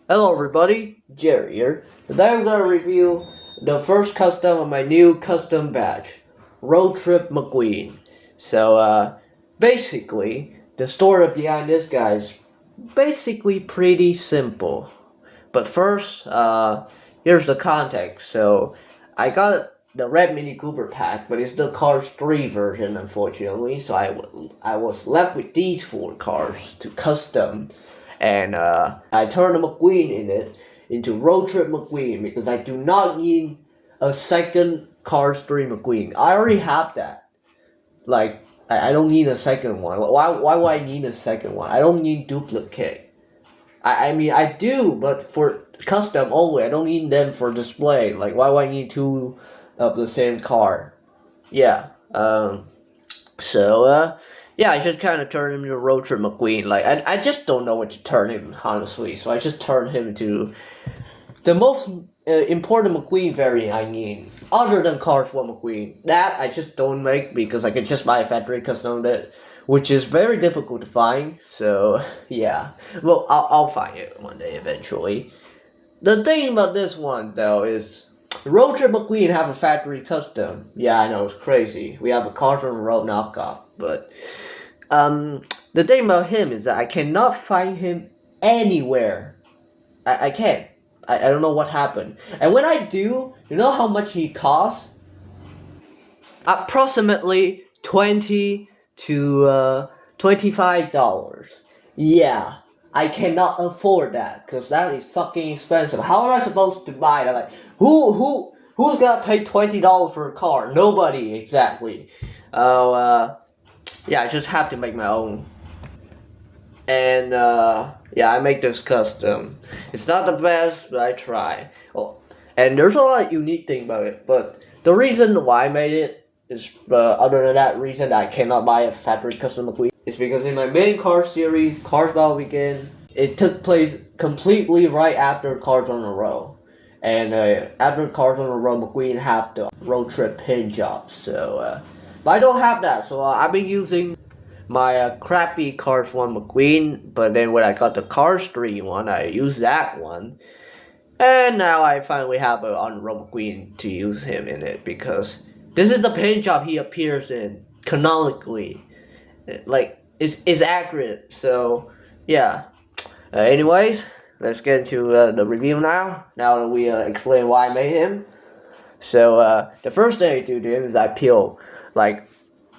Hello everybody, Jerry here. Today I'm going to review the first custom of my new custom badge, Road Trip McQueen. Basically, the story behind this guy is basically pretty simple. But first, here's the context. So, I got the Red Mini Cooper pack, but it's the Cars 3 version, unfortunately. So I was left with these 4 cars to custom, and I turned the McQueen in it into Road Trip McQueen because I do not need a second Cars 3 McQueen. I already have that. Like, I don't need a second one. Why would I need a second one? I don't need duplicate. I mean, I do, but for custom only. I don't need them for display. Like, why would I need 2 of the same car? Yeah. Yeah, I just kind of turned him into Road Trip McQueen. Like, I just don't know what to turn him, honestly. So I just turned him into the most important McQueen variant I need, other than Cars 1 McQueen. That I just don't make because I can just buy a factory custom it, which is very difficult to find. So, yeah. Well, I'll find it one day eventually. The thing about this one, though, is Road Trip McQueen have a factory custom. Yeah, I know, it's crazy. We have a Cars on the Road knockoff, but the thing about him is that I cannot find him anywhere. I can't. I don't know what happened. And when I do, you know how much he costs? Approximately 20 to $25. Yeah, I cannot afford that because that is fucking expensive. How am I supposed to buy that? Like, who's gonna pay $20 for a car? Nobody, exactly. Yeah, I just have to make my own. And yeah, I make this custom. It's not the best, but I try. Well, and there's a lot of unique thing about it. But the reason why I made it is other than that reason that I cannot buy a factory custom McQueen is because in my main car series, Cars Battle Weekend, it took place completely right after Cars on the Road. And after Cars on the Road, McQueen have the road trip pin job. So, but I don't have that. So I've been using my crappy Cars 1 McQueen, but then when I got the Cars 3 one, I used that one. And now I finally have a on-road McQueen to use him in it because this is the paint job he appears in canonically. Like, it's accurate. So, yeah. Anyways, let's get into the review now. Now that we explain why I made him. So, the first thing I do to him is I peel, like,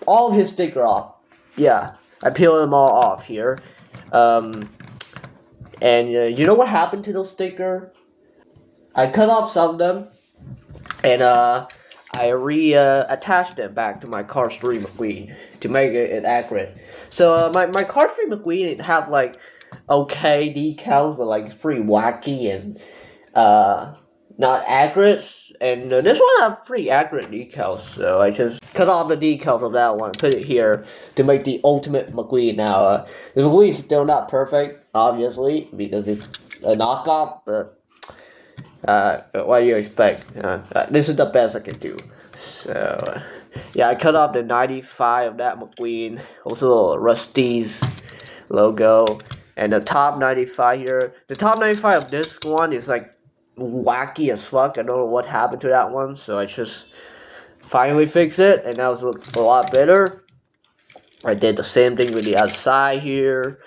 all his sticker off. Yeah, I peel them all off here. And you know what happened to those stickers? I cut off some of them, and I attached them back to my Cars 3 McQueen to make it accurate. So my Cars 3 McQueen, it have like okay decals, but like it's pretty wacky and not accurate. And this one have pretty accurate decals, so I just cut off the decals of that one, put it here to make the ultimate McQueen. Now, the McQueen is still not perfect, obviously, because it's a knockoff, but what do you expect? This is the best I can do. So, yeah, I cut off the 95 of that McQueen, also Rusty's logo, and the top 95 here. The top 95 of this one is like wacky as fuck. I don't know what happened to that one, so I just finally fixed it, and now it's a lot better. I did the same thing with the outside here,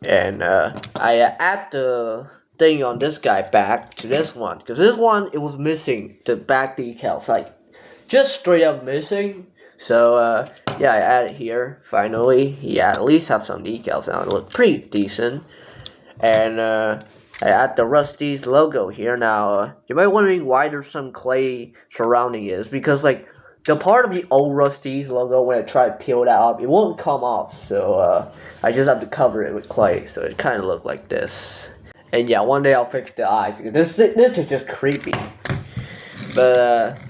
and I add the thing on this guy back to this one, because this one, it was missing the back decals, like just straight up missing. So yeah, I add it here finally. Yeah, at least have some decals now. It look pretty decent. And I add the Rusty's logo here. Now, you might be wondering why there's some clay surrounding it. It's because, like, the part of the old Rusty's logo, when I try to peel that off, it won't come off. So, I just have to cover it with clay. So, it kind of look like this. And yeah, one day I'll fix the eyes. Because this is just creepy. But,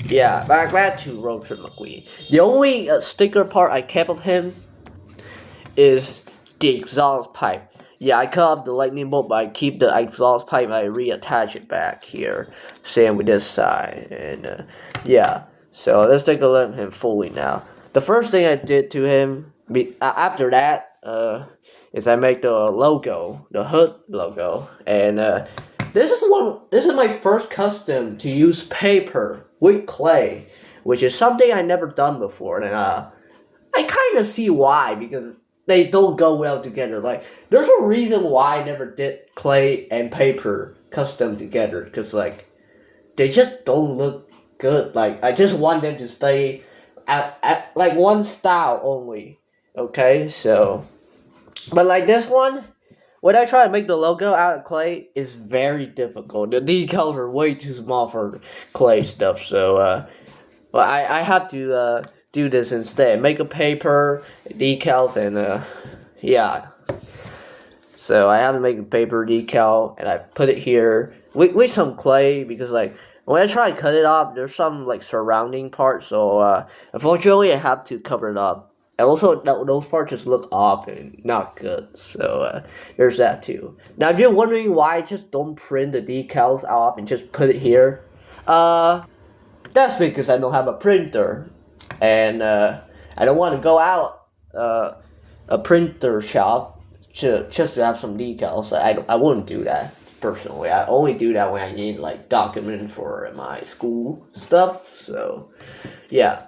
yeah, back to Road Trip McQueen. The only sticker part I kept of him is the exhaust pipe. Yeah, I cut off the lightning bolt, but I keep the exhaust pipe and I reattach it back here. Same with this side. And yeah, so let's take a look at him fully now. The first thing I did to him, after that, is I make the logo, the hood logo, and this is my first custom to use paper with clay, which is something I never done before, and I kind of see why, because they don't go well together. Like, there's a reason why I never did clay and paper custom together, because like they just don't look good. Like, I just want them to stay at like one style only. Okay, so but like this one, when I try to make the logo out of clay, it's very difficult. The decals are way too small for clay stuff, so well, I have to do this instead. Make a paper, decals, and yeah. So I have to make a paper decal, and I put it here with some clay, because like when I try to cut it off, there's some like surrounding parts. So unfortunately, I have to cover it up. And also, those parts just look off and not good. So there's that too. Now, if you're wondering why I just don't print the decals off and just put it here, that's because I don't have a printer, and I don't want to go out a printer shop just to have some decals. I wouldn't do that personally. I only do that when I need like document for my school stuff. So yeah.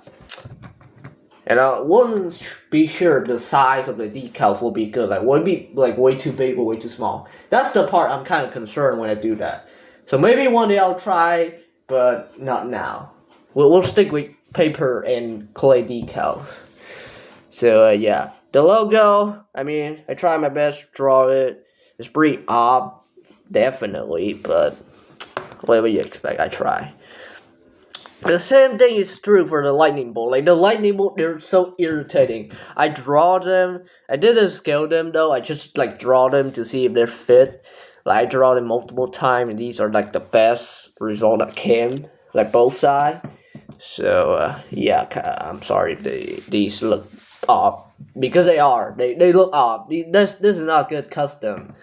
And I wouldn't be sure the size of the decals will be good. Like, would it be like way too big or way too small? That's the part I'm kind of concerned when I do that. So maybe one day I'll try, but not now. We'll stick with paper and clay decals. So yeah, the logo. I mean, I try my best to draw it. It's pretty odd, definitely, but whatever you expect, I try. The same thing is true for the lightning bolt. Like, the lightning bolt, they're so irritating. I draw them. I didn't scale them though. I just like draw them to see if they fit. Like, I draw them multiple times, and these are like the best result I can. Like, both sides. So yeah, I'm sorry if these look off, because they are. They look off. This is not good custom.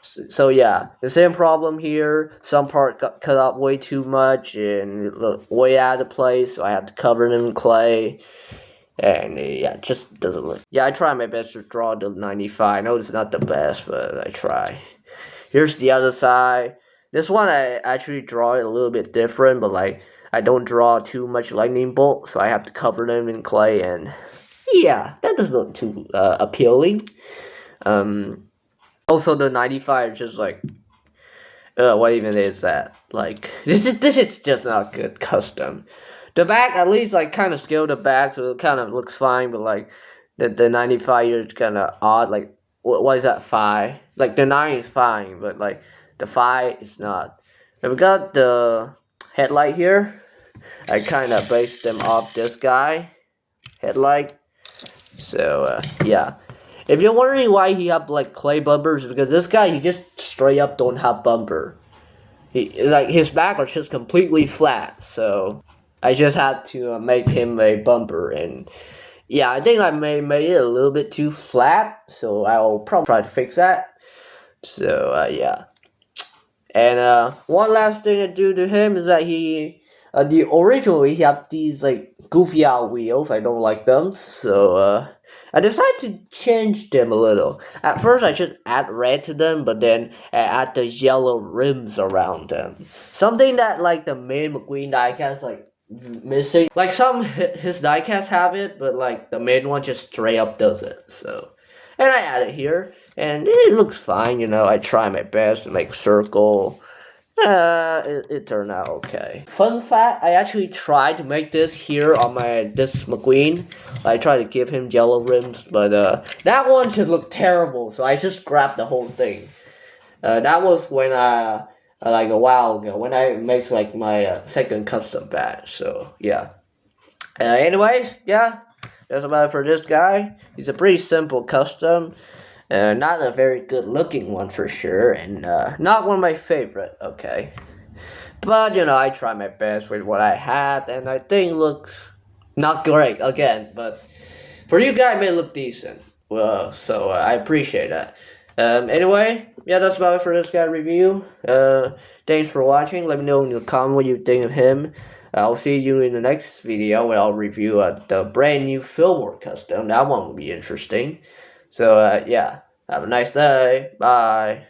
So yeah, the same problem here. Some part got cut out way too much and it looked way out of place, so I have to cover them in clay. And yeah, it just doesn't look. Yeah, I try my best to draw the 95. I know it's not the best, but I try. Here's the other side. This one I actually draw it a little bit different, but like I don't draw too much lightning bolt, so I have to cover them in clay, and yeah, that doesn't look too appealing. Also, the 95 is just like, what even is that? Like, this is just not good custom. The back, at least, like, kind of scaled the back, so it kind of looks fine, but like, the 95 here is kind of odd. Like, what is that 5? Like, the 9 is fine, but like, the 5 is not. And we got the headlight here. I kind of based them off this guy headlight. So yeah, if you're wondering why he have like clay bumpers, because this guy, he just straight up don't have bumper. Like, his back was just completely flat, so I just had to make him a bumper. And yeah, I think I made it a little bit too flat, so I'll probably try to fix that. So yeah. And one last thing I do to him is that originally he had these like goofy out wheels. I don't like them, so I decided to change them a little. At first, I just add red to them, but then I add the yellow rims around them. Something that like the main McQueen diecast like missing. Like, some his diecast have it, but like the main one just straight up does it. So, and I add it here, and it looks fine. You know, I try my best to make circle. It turned out okay. Fun fact, I actually tried to make this here on this McQueen. I tried to give him yellow rims, but that one just looked terrible, so I just scrapped the whole thing. That was when like a while ago, when I made like my second custom batch, so yeah. Anyways, yeah, that's about it for this guy. He's a pretty simple custom. Not a very good looking one for sure, and not one of my favorite, okay. But, you know, I try my best with what I had, and I think it looks not great, again, but for you guys, it may look decent. Well, so I appreciate that. Anyway, yeah, that's about it for this guy review. Thanks for watching. Let me know in the comment what you think of him. I'll see you in the next video where I'll review the brand new Fillmore custom. That one will be interesting. So yeah, have a nice day. Bye.